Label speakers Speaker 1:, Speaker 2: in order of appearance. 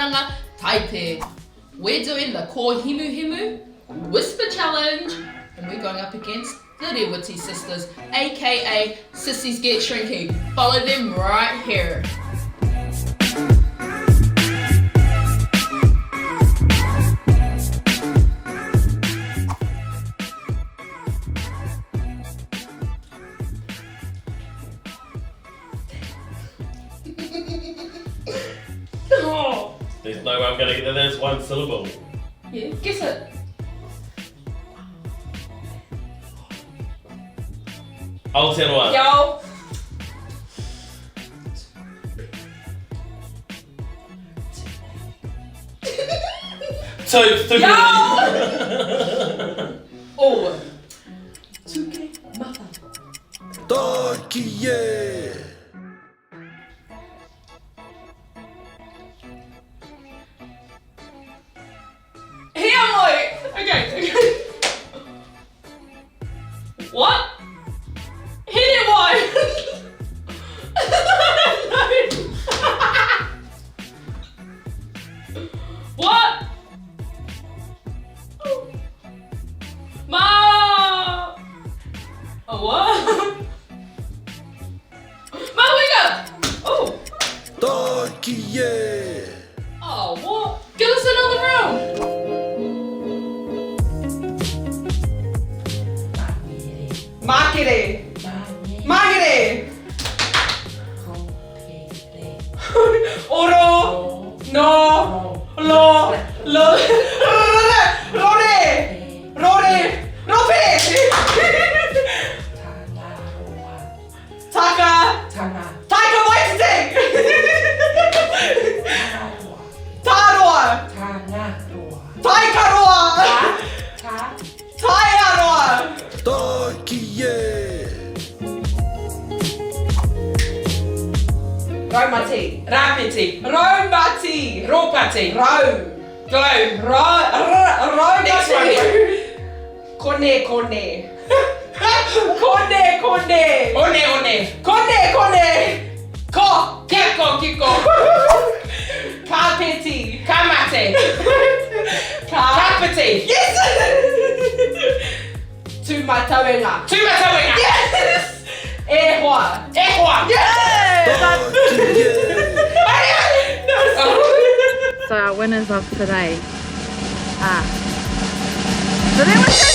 Speaker 1: Tua-wānanga Tāite. We're doing the Ko Himu Himu Whisper Challenge, and we're going up against the Rewati sisters, aka Sissies Get Shrinky. Follow them right here.
Speaker 2: Oh. There's no way I'm going to get there. There's one syllable.
Speaker 1: Yeah, guess it.
Speaker 2: Aotearoa.
Speaker 1: Yo.
Speaker 2: Two.
Speaker 1: Yo. Oh. Tuke mata.
Speaker 3: Tokie.
Speaker 1: Okay. What? Hit it, boy. What? Ma. Oh, what? Ma, wake up. Oh.
Speaker 3: Tokie.
Speaker 1: Oh, what? Give us another round. Makere. Oro. No. Lo. Rore. Taka Waitite. Taroa. Taikaroa. Taiaroa.
Speaker 3: Tokie.
Speaker 1: Raumati.
Speaker 4: Rapiti.
Speaker 1: Raumati.
Speaker 4: Ropati.
Speaker 1: Rau.
Speaker 4: Glow.
Speaker 1: Raumati.
Speaker 4: Next one.
Speaker 1: Kone. Kone.
Speaker 4: One.
Speaker 1: Ko.
Speaker 4: Kiko.
Speaker 1: Kapiti.
Speaker 4: Kamate. Kapiti.
Speaker 1: Yes! Tumatauenga. Yes! Ehua. Yes!
Speaker 3: Tokie.
Speaker 5: So our winners of today are the Rewati